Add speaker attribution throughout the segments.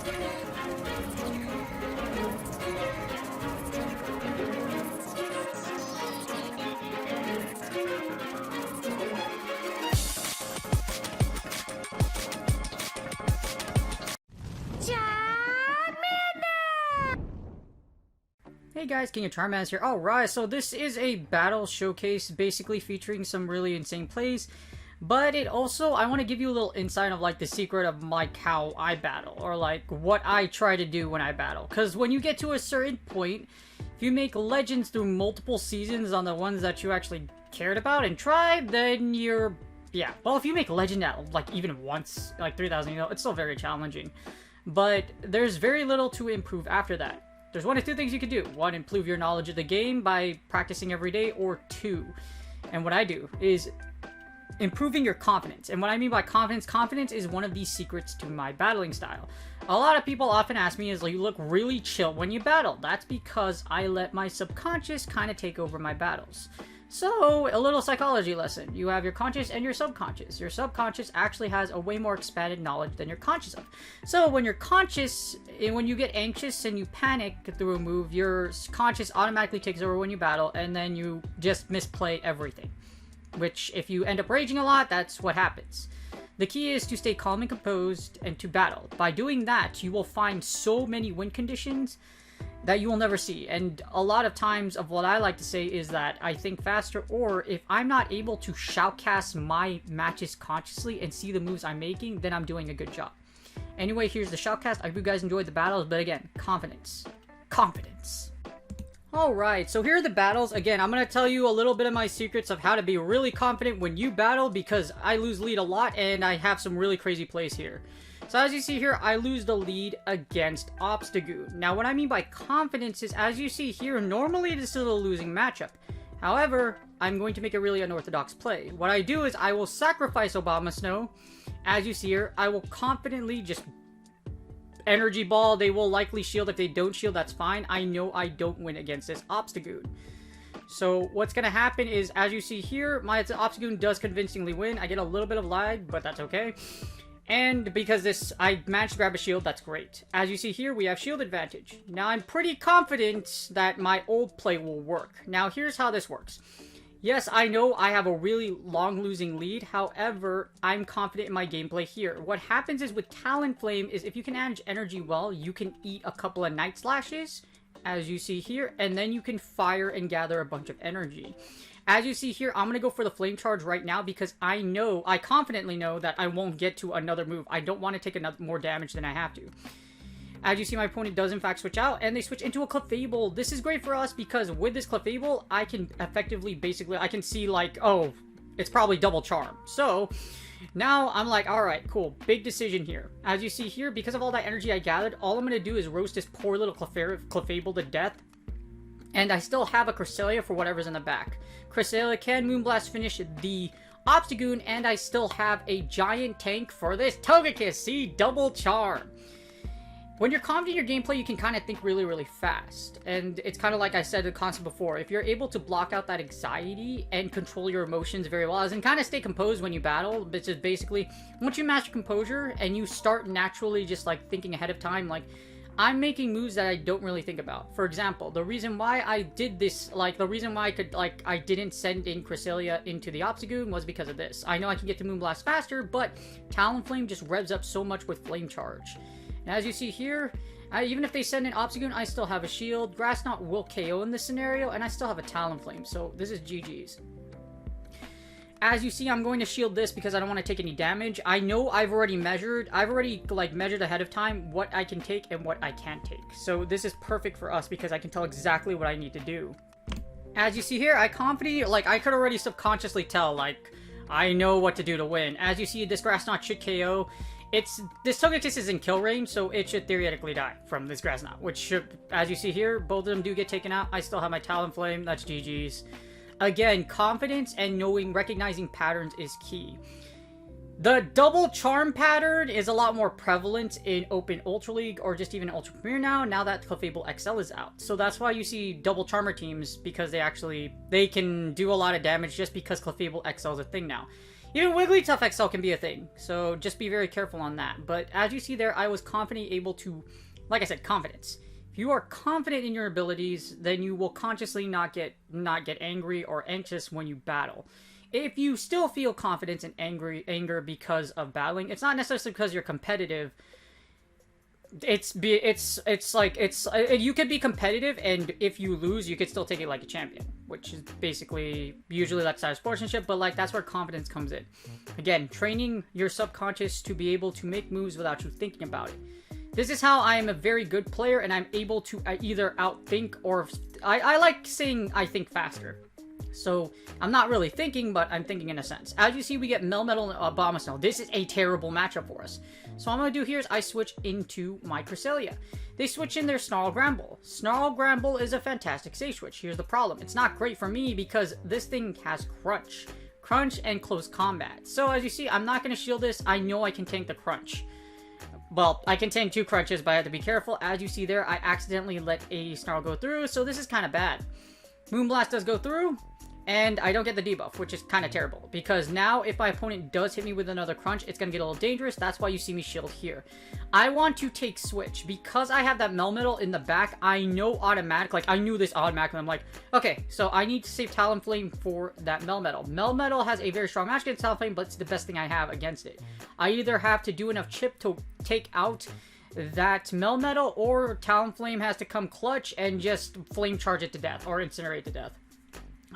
Speaker 1: Hey guys, King of Charmans here. Alright, so this is a battle showcase basically featuring some really insane plays, but it also, I want to give you a little insight of like the secret of like how I battle, or like what I try to do when I battle. Because when you get to a certain point, if you make legends through multiple seasons on the ones that you actually cared about and tried, then you're, yeah. Well, if you make legend at like even once, like 3,000, you know, it's still very challenging. But there's very little to improve after that. There's one of two things you can do. One, improve your knowledge of the game by practicing every day, or two, and what I do is improving your confidence. And what I mean by confidence is one of the secrets to my battling style. A lot of people often ask me is, like, you look really chill when you battle. That's because I let my subconscious kind of take over my battles. So, a little psychology lesson. You have your conscious and your subconscious. Your subconscious actually has a way more expanded knowledge than you're conscious of. So, when you're conscious, and when you get anxious and you panic through a move, your conscious automatically takes over when you battle, and then you just misplay everything. Which, if you end up raging a lot, that's what happens. The key is to stay calm and composed and to battle. By doing that, you will find so many win conditions that you will never see. And a lot of times of what I like to say is that I think faster, or if I'm not able to shoutcast my matches consciously and see the moves I'm making, then I'm doing a good job. Anyway, here's the shoutcast. I hope you guys enjoyed the battles, but again, confidence. Confidence. Alright, so here are the battles. Again, I'm going to tell you a little bit of my secrets of how to be really confident when you battle, because I lose lead a lot and I have some really crazy plays here. So as you see here, I lose the lead against Obstagoon. Now what I mean by confidence is, as you see here, normally this is a losing matchup. However, I'm going to make a really unorthodox play. What I do is I will sacrifice Obama Snow. As you see here, I will confidently just energy ball. They will likely shield. If they don't shield, that's fine. I know I don't win against this Obstagoon. So what's going to happen is, as you see here, my Obstagoon does convincingly win. I get a little bit of lag, but that's okay. And because I managed to grab a shield, that's great. As you see here, we have shield advantage. Now, I'm pretty confident that my old play will work. Now, here's how this works. Yes, I know I have a really long losing lead. However, I'm confident in my gameplay here. What happens is with Talonflame is if you can manage energy well, you can eat a couple of Night Slashes, as you see here, and then you can fire and gather a bunch of energy. As you see here, I'm going to go for the Flame Charge right now because I confidently know that I won't get to another move. I don't want to take more damage than I have to. As you see, my opponent does in fact switch out, and they switch into a Clefable. This is great for us because with this Clefable, I can effectively, I can see like, oh, it's probably double charm. So, now I'm like, alright, cool, big decision here. As you see here, because of all that energy I gathered, all I'm going to do is roast this poor little Clefable to death. And I still have a Cresselia for whatever's in the back. Cresselia can Moonblast finish the Obstagoon, and I still have a giant tank for this Togekiss. See, double charm. When you're confident in your gameplay, you can kind of think really, really fast. And it's kind of like I said the concept before. If you're able to block out that anxiety and control your emotions very well, as in kind of stay composed when you battle, which is basically, once you master composure and you start naturally just like thinking ahead of time, like, I'm making moves that I don't really think about. For example, the reason why I did this, like, the reason why I didn't send in Cresselia into the Obstagoon was because of this. I know I can get to Moonblast faster, but Talonflame just revs up so much with Flame Charge. And as you see here, even if they send in Obstagoon, I still have a shield. Grass Knot will KO in this scenario, and I still have a Talonflame, so this is GG's. As you see, I'm going to shield this because I don't want to take any damage. I know I've already measured ahead of time what I can take and what I can't take. So this is perfect for us because I can tell exactly what I need to do. As you see here, I could already subconsciously tell, like, I know what to do to win. As you see, this Grass Knot should KO. This Togekiss is in kill range, so it should theoretically die from this Grass Knot, which should, as you see here, both of them do get taken out. I still have my Talonflame, that's GG's. Again, confidence and recognizing patterns is key. The double charm pattern is a lot more prevalent in Open Ultra League or just even Ultra Premier now that Clefable XL is out. So that's why you see double charmer teams, because they can do a lot of damage just because Clefable XL is a thing now. Even Wigglytuff XL can be a thing, so just be very careful on that. But as you see there, I was confident, able to, like I said, confidence. If you are confident in your abilities, then you will consciously not get angry or anxious when you battle. If you still feel confidence and anger because of battling, it's not necessarily because you're competitive. You could be competitive, and if you lose, you could still take it like a champion, which is basically usually that side of sportsmanship. But like that's where confidence comes in. Again, training your subconscious to be able to make moves without you thinking about it. This is how I am a very good player, and I'm able to either outthink or I like saying I think faster. So I'm not really thinking, but I'm thinking in a sense. As you see, we get Melmetal and Abomasnow. This is a terrible matchup for us. So what I'm going to do here is I switch into my Cresselia. They switch in their Snarl Granbull. Snarl Granbull is a fantastic stage switch. Here's the problem. It's not great for me because this thing has Crunch. Crunch and Close Combat. So as you see, I'm not going to shield this. I know I can tank the Crunch. Well, I can tank 2 Crunches, but I have to be careful. As you see there, I accidentally let a Snarl go through, so this is kind of bad. Moonblast does go through, and I don't get the debuff, which is kind of terrible. Because now, if my opponent does hit me with another Crunch, it's going to get a little dangerous. That's why you see me shield here. I want to take Switch. Because I have that Melmetal in the back, I know automatically, like, I knew this automatically. I'm like, okay, so I need to save Talonflame for that Melmetal. Melmetal has a very strong match against Talonflame, but it's the best thing I have against it. I either have to do enough chip to take out that Melmetal, or Talonflame has to come clutch and just Flame Charge it to death, or Incinerate to death.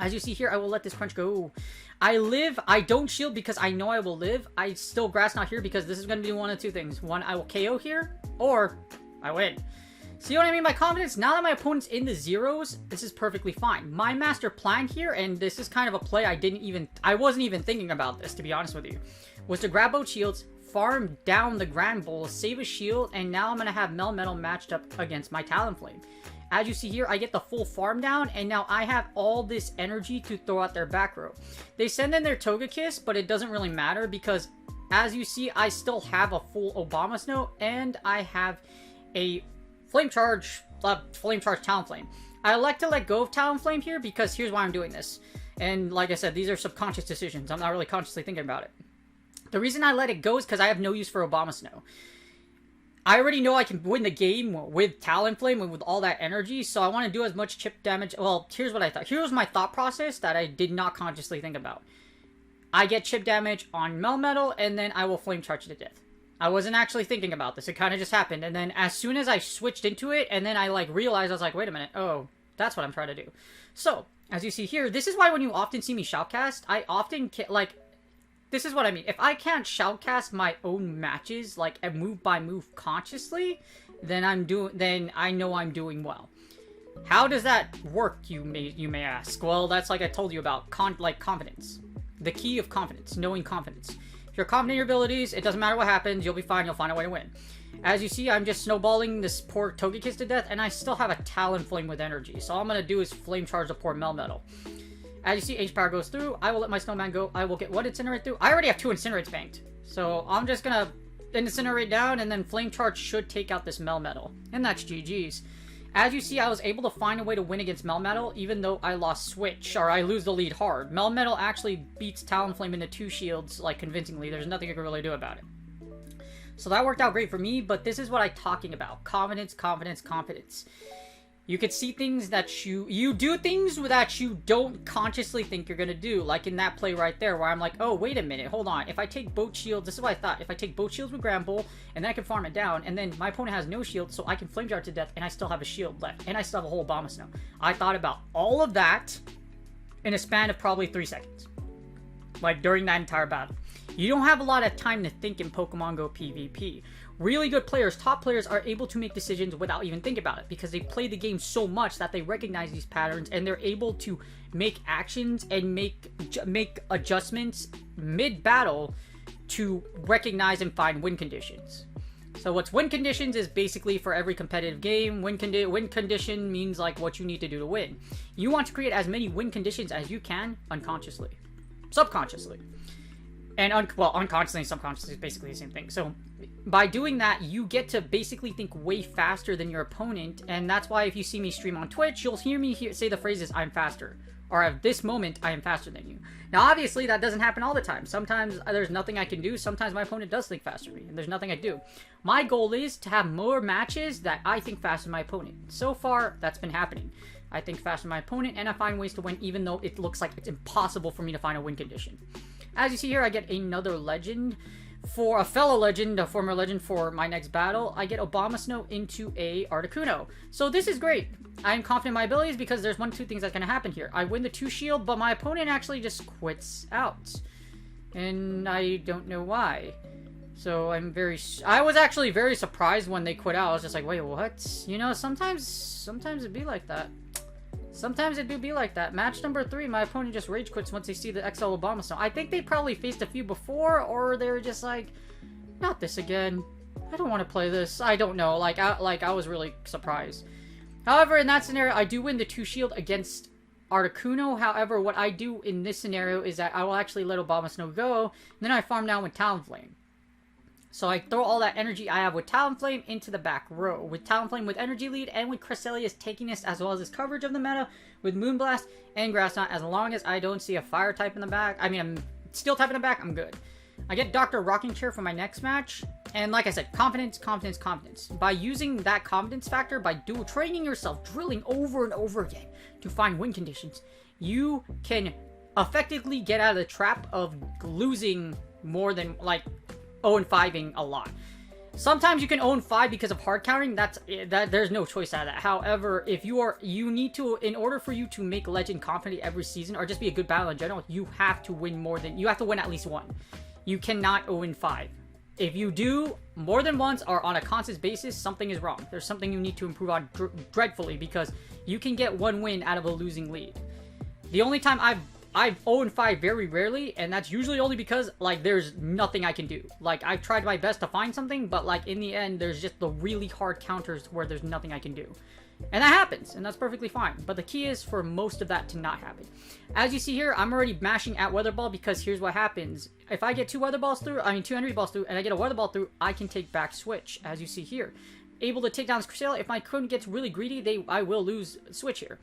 Speaker 1: As you see here, I will let this Crunch go. I live. I don't shield because I know I will live. I still Grass Knot here because this is going to do one of two things. One, I will KO here, or I win. See what I mean by confidence? Now that my opponent's in the zeros, this is perfectly fine. My master plan here, and this is kind of a play I wasn't even thinking about this, to be honest with you, was to grab both shields, farm down the Granbull, save a shield, and now I'm going to have Melmetal matched up against my Talonflame. As you see here, I get the full farm down, and now I have all this energy to throw out their back row. They send in their Togekiss, but it doesn't really matter because, as you see, I still have a full Abomasnow, and I have a Flame Charge Talonflame. I like to let go of Talonflame here because here's why I'm doing this. And like I said, these are subconscious decisions. I'm not really consciously thinking about it. The reason I let it go is because I have no use for Abomasnow. I already know I can win the game with Talonflame and with all that energy, so I want to do as much chip damage. Well, here's what I thought. Here's my thought process that I did not consciously think about. I get chip damage on Melmetal, and then I will Flame Charge to death. I wasn't actually thinking about this. It kind of just happened, and then as soon as I switched into it, and then I realized, I was like, wait a minute. Oh, that's what I'm trying to do. So, as you see here, this is why when you often see me shoutcast, I often this is what I mean. If I can't shoutcast my own matches, like a move by move consciously, then I know I'm doing well. How does that work, you may ask? Well, that's like I told you about, confidence. The key of confidence, knowing confidence. If you're confident in your abilities, it doesn't matter what happens, you'll be fine, you'll find a way to win. As you see, I'm just snowballing this poor Togekiss to death, and I still have a Talonflame with energy. So all I'm going to do is Flame Charge the poor Melmetal. As you see, H-Power goes through. I will let my Snowman go. I will get one Incinerate through. I already have 2 Incinerates banked. So I'm just going to Incinerate down, and then Flame Charge should take out this Melmetal. And that's GG's. As you see, I was able to find a way to win against Melmetal, even though I lost Switch, or I lose the lead hard. Melmetal actually beats Talonflame into 2 shields, convincingly. There's nothing I can really do about it. So that worked out great for me, but this is what I'm talking about. Confidence, confidence, confidence. You could see things that you do things that you don't consciously think you're going to do. Like in that play right there where I'm like, oh, wait a minute, hold on. If I take both shields, this is what I thought. If I take both shields with Granbull, and then I can farm it down, and then my opponent has no shield, so I can Flame Jar to death, and I still have a shield left. And I still have a whole Abomasnow. I thought about all of that in a span of probably 3 seconds. During that entire battle. You don't have a lot of time to think in Pokemon Go PvP. Really good players, top players, are able to make decisions without even thinking about it because they play the game so much that they recognize these patterns and they're able to make actions and make adjustments mid-battle to recognize and find win conditions. So what's win conditions is basically for every competitive game, win condition means what you need to do to win. You want to create as many win conditions as you can unconsciously, subconsciously. And unconsciously and subconsciously is basically the same thing. So by doing that, you get to basically think way faster than your opponent. And that's why if you see me stream on Twitch, you'll hear me say the phrases, I'm faster. or at this moment, I am faster than you. Now, obviously, that doesn't happen all the time. Sometimes there's nothing I can do. Sometimes my opponent does think faster than me, and there's nothing I do. My goal is to have more matches that I think faster than my opponent. So far, that's been happening. I think faster than my opponent, and I find ways to win, even though it looks like it's impossible for me to find a win condition. As you see here, I get another legend. For a fellow legend, a former legend for my next battle, I get Obama Snow into a Articuno. So this is great. I am confident in my abilities because there's two things that's going to happen here. I win the 2 shield, but my opponent actually just quits out. And I don't know why. So I was actually very surprised when they quit out. I was just like, wait, what? You know, sometimes it'd be like that. Sometimes it do be like that. Match number 3, my opponent just rage quits once they see the XL Obama Snow. I think they probably faced a few before, or they were just like, not this again. I don't want to play this. I don't know. I was really surprised. However, in that scenario, I do win the 2 shield against Articuno. However, what I do in this scenario is that I will actually let Obama Snow go, and then I farm down with Talonflame. So I throw all that energy I have with Talonflame into the back row. With Talonflame with energy lead and with Cresselia's tankiness as well as his coverage of the meta with Moonblast and Grass Knot. As long as I don't see a fire type in the back, steel type in the back, I'm good. I get Dr. Rocking Chair for my next match. And like I said, confidence, confidence, confidence. By using that confidence factor, by training yourself, drilling over and over again to find win conditions, you can effectively get out of the trap of losing more than 0-5ing a lot. Sometimes you can 0-5 because of hard countering. There's no choice out of that. However, if you need to, in order for you to make Legend confident every season, or just be a good battle in general, you have to win you have to win at least 1. You cannot 0-5. If you do more than once or on a constant basis, something is wrong. There's something you need to improve on dreadfully, because you can get 1 win out of a losing lead. The only time I've 0-5 very rarely, and that's usually only because, there's nothing I can do. I've tried my best to find something, but, in the end, there's just the really hard counters where there's nothing I can do. And that happens, and that's perfectly fine. But the key is for most of that to not happen. As you see here, I'm already mashing at Weather Ball, because here's what happens. If I get 2 energy balls through, and I get a Weather Ball through, I can take back Switch, as you see here. Able to take down this Cresselia. If my opponent gets really greedy, I will lose Switch here.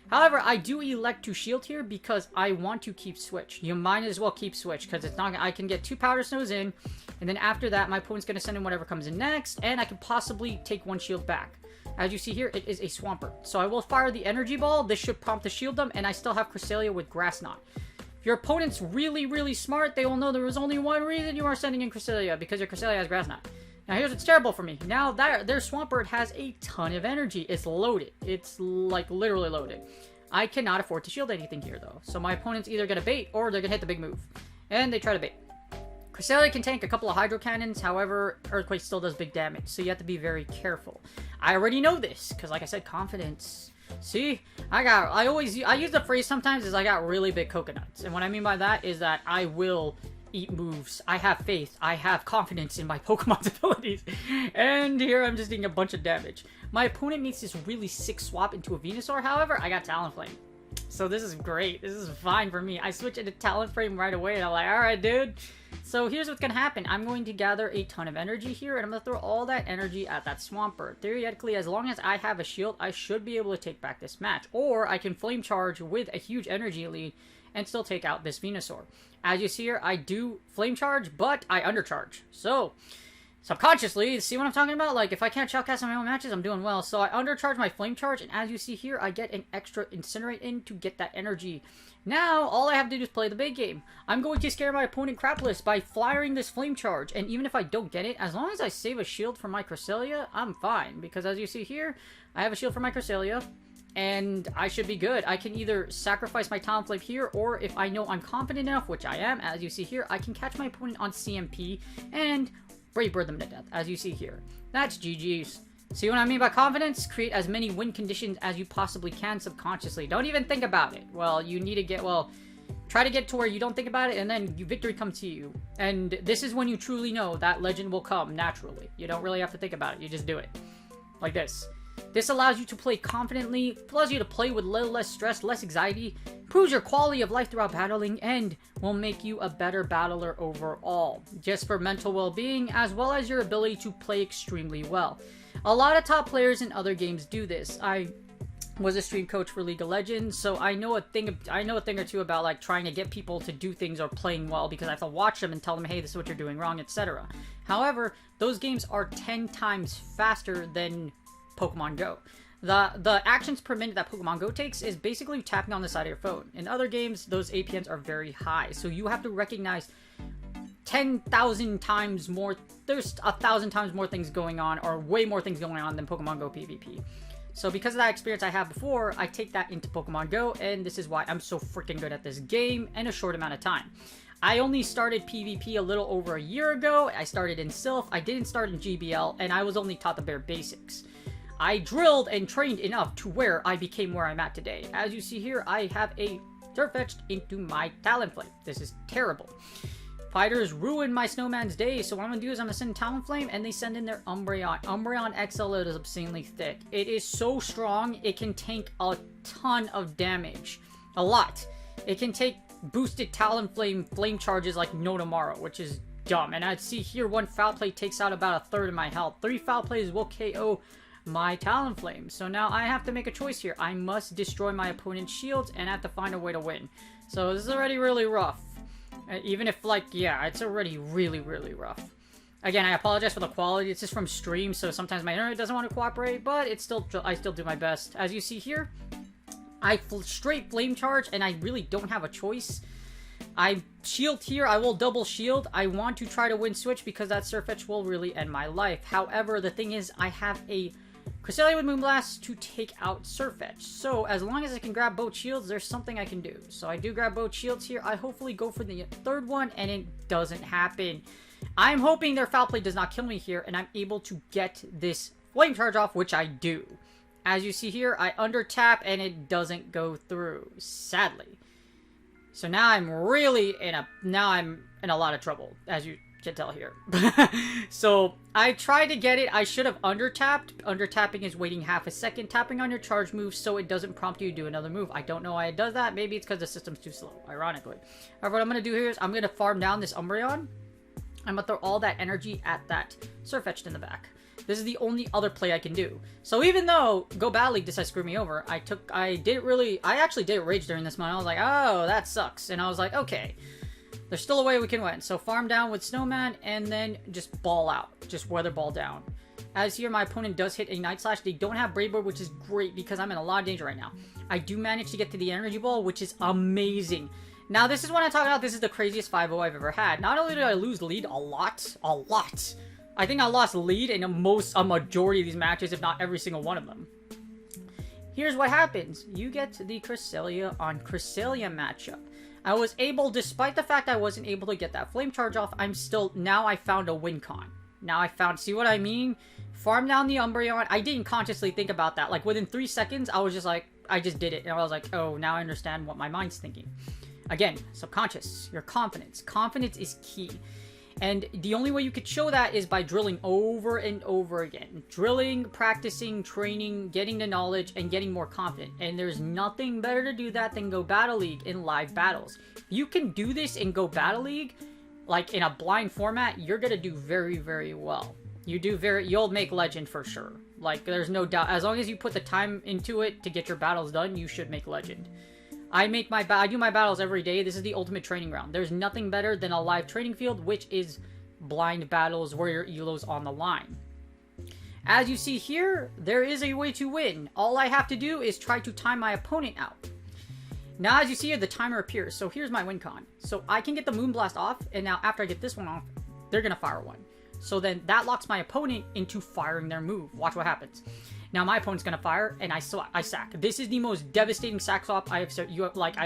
Speaker 1: However, I do elect to shield here because I want to keep Switch. You might as well keep Switch, because it's not. I can get 2 Powder Snows in, and then after that, my opponent's going to send in whatever comes in next, and I can possibly take 1 shield back. As you see here, it is a Swampert. So I will fire the Energy Ball. This should prompt to shield them, and I still have Cresselia with Grass Knot. If your opponent's really, really smart, they will know there was only one reason you are sending in Cresselia, because your Cresselia has Grass Knot. Now here's what's terrible for me. Now their Swampert has a ton of energy. It's loaded. It's literally loaded. I cannot afford to shield anything here though. So my opponent's either going to bait or they're going to hit the big move. And they try to bait. Cresselia can tank a couple of Hydro Cannons, however, Earthquake still does big damage, so you have to be very careful. I already know this, because like I said, confidence. See? I use the phrase sometimes is I got really big coconuts. And what I mean by that is that I will eat moves. I have faith. I have confidence in my Pokemon's abilities. And here I'm just eating a bunch of damage. My opponent makes this really sick swap into a Venusaur, however, I got Talonflame. So this is great. This is fine for me. I switch into Talonflame right away, and I'm like, alright, dude. So here's what's going to happen. I'm going to gather a ton of energy here, and I'm going to throw all that energy at that Swampert. Theoretically, as long as I have a shield, I should be able to take back this match. Or I can Flame Charge with a huge energy lead and still take out this Venusaur. As you see here, I do Flame Charge, but I undercharge. So subconsciously, see what I'm talking about? If I can't shoutcast on my own matches, I'm doing well. So I undercharge my Flame Charge, and as you see here, I get an extra Incinerate in to get that energy. Now, all I have to do is play the big game. I'm going to scare my opponent crapless by firing this Flame Charge, and even if I don't get it, as long as I save a shield for my Cresselia, I'm fine. Because as you see here, I have a shield for my Cresselia, and I should be good. I can either sacrifice my Talonflame here, or if I know I'm confident enough, which I am, as you see here, I can catch my opponent on CMP and Brave Bird them to death, as you see here. That's GG's. See what I mean by confidence? Create as many win conditions as you possibly can subconsciously. Don't even think about it. Well, you need to get, try to get to where you don't think about it, and then victory comes to you. And this is when you truly know that legend will come naturally. You don't really have to think about it. You just do it. Like this. This allows you to play confidently, allows you to play with a little less stress, less anxiety, improves your quality of life throughout battling, and will make you a better battler overall, just for mental well-being, as well as your ability to play extremely well. A lot of top players in other games do this. I was a stream coach for League of Legends, so I know a thing or two about like trying to get people to do things or playing well, because I have to watch them and tell them, hey, this is what you're doing wrong, etc. However, those games are 10 times faster than Pokemon Go. The actions per minute that Pokemon Go takes is basically tapping on the side of your phone. In other games, those APNs are very high, so you have to recognize 10,000 times more. There's 1,000 times more things going on, or way more things going on than Pokemon Go PvP. So because of that experience I had before, I take that into Pokemon Go, and this is why I'm so freaking good at this game in a short amount of time. I only started PvP a little over a year ago. I started in Sylph, I didn't start in GBL, and I was only taught the bare basics. I drilled and trained enough to where I became where I'm at today. As you see here, I have a Surfetched into my Talonflame. This is terrible. Fighters ruined my Snowman's day, so what I'm going to do is I'm going to send Talonflame, and they send in their Umbreon. Umbreon XL is obscenely thick. It is so strong, it can tank a ton of damage. A lot. It can take boosted Talonflame flame charges like no tomorrow, which is dumb. And I'd see here, one foul play takes out about a third of my health. 3 foul plays will KO my Talonflame. So now I have to make a choice here. I must destroy my opponent's shields, and I have to find a way to win. So this is already really rough. Even if, like, yeah, it's already really, really rough. Again, I apologize for the quality. It's just from stream, so sometimes my internet doesn't want to cooperate, but I still do my best. As you see here, I straight flame charge, and I really don't have a choice. I shield here. I will double shield. I want to try to win switch because that Surfetch will really end my life. However, the thing is, I have a Cresselia with Moonblast to take out Surfetch. So, as long as I can grab both shields, there's something I can do. So, I do grab both shields here. I hopefully go for the third one, and it doesn't happen. I'm hoping their foul play does not kill me here, and I'm able to get this flame charge off, which I do. As you see here, I under tap, and it doesn't go through, sadly. So, now I'm really in a lot of trouble, as you can tell here. So I tried to get it. I should have under tapped. Under tapping is waiting half a second, tapping on your charge move so it doesn't prompt you to do another move. I don't know why it does that. Maybe it's because the system's too slow, ironically. However, what I'm going to do here is I'm going to farm down this Umbreon. I'm going to throw all that energy at that Surfetched in the back. This is the only other play I can do. So even though Go Battle League decided to screw me over, I actually did rage during this one. I was like, oh, that sucks. And I was like, okay, there's still a way we can win. So farm down with Snowman, and then just ball out. Just weather ball down. As here, my opponent does hit a Night Slash. They don't have Brave Bird, which is great because I'm in a lot of danger right now. I do manage to get to the Energy Ball, which is amazing. Now, this is what I'm talking about. This is the craziest 5-0 I've ever had. Not only did I lose lead a lot. I think I lost lead in a majority of these matches, if not every single one of them. Here's what happens. You get the Cresselia on Cresselia matchup. I was able, despite the fact I wasn't able to get that flame charge off, now I found a win con. Now I found, see what I mean? Farm down the Umbreon. I didn't consciously think about that. Like, within 3 seconds, I was just like, I just did it. And I was like, oh, now I understand what my mind's thinking. Again, subconscious, your confidence. Confidence is key. And the only way you could show that is by drilling over and over again. Drilling, practicing, training, getting the knowledge, and getting more confident. And there's nothing better to do that than Go Battle League in live battles. You can do this in Go Battle League, like in a blind format, you're gonna do very, very well. You'll make legend for sure. Like, there's no doubt. As long as you put the time into it to get your battles done, you should make legend. I do my battles every day. This is the ultimate training ground. There's nothing better than a live training field, which is blind battles where your elo's on the line. As you see here, there is a way to win. All I have to do is try to time my opponent out. Now, as you see here, the timer appears. So here's my win con. So I can get the Moonblast off, and now after I get this one off, they're going to fire one. So then that locks my opponent into firing their move. Watch what happens. Now my opponent's gonna fire, and I sack. This is the most devastating sack swap I've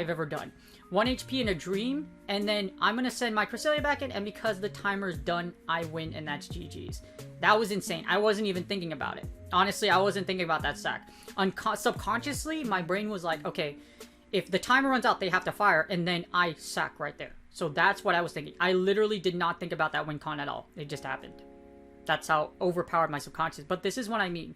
Speaker 1: ever done. 1 HP in a dream, and then I'm gonna send my Cresselia back in, and because the timer's done, I win, and that's GG's. That was insane. I wasn't even thinking about it. Honestly, I wasn't thinking about that sack. Subconsciously, my brain was like, okay, if the timer runs out, they have to fire, and then I sack right there. So that's what I was thinking. I literally did not think about that win con at all. It just happened. That's how overpowered my subconscious. But this is what I mean.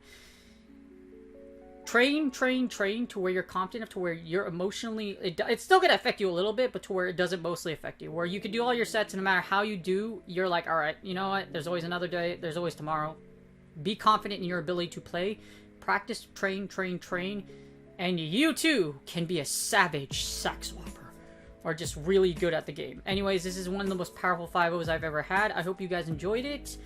Speaker 1: Train to where you're confident, to where you're emotionally... It's still going to affect you a little bit, but to where it doesn't mostly affect you. Where you can do all your sets, and no matter how you do, you're like, alright, you know what? There's always another day. There's always tomorrow. Be confident in your ability to play. Practice, train. and you too can be a savage sack swapper, or just really good at the game. Anyways, this is one of the most powerful 5-0s I've ever had. I hope you guys enjoyed it.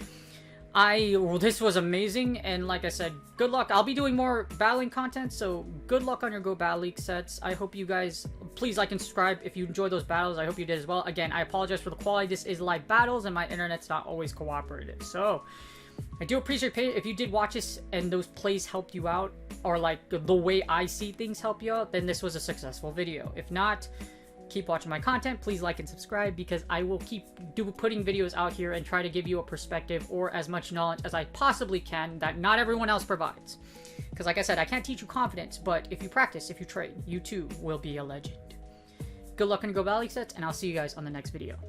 Speaker 1: This was amazing, and like I said, good luck. I'll be doing more battling content, so good luck on your Go Battle League sets. I hope you guys, please like and subscribe if you enjoyed those battles. I hope you did as well. Again, I apologize for the quality. This is live battles, and my internet's not always cooperative, so I do appreciate it. If you did watch this and those plays helped you out, or like the way I see things help you out, then this was a successful video. If not, keep watching my content. Please like and subscribe, because I will keep putting videos out here and try to give you a perspective or as much knowledge as I possibly can that not everyone else provides. Because like I said, I can't teach you confidence, but if you practice, if you train, you too will be a legend. Good luck on Go Battle League sets, and I'll see you guys on the next video.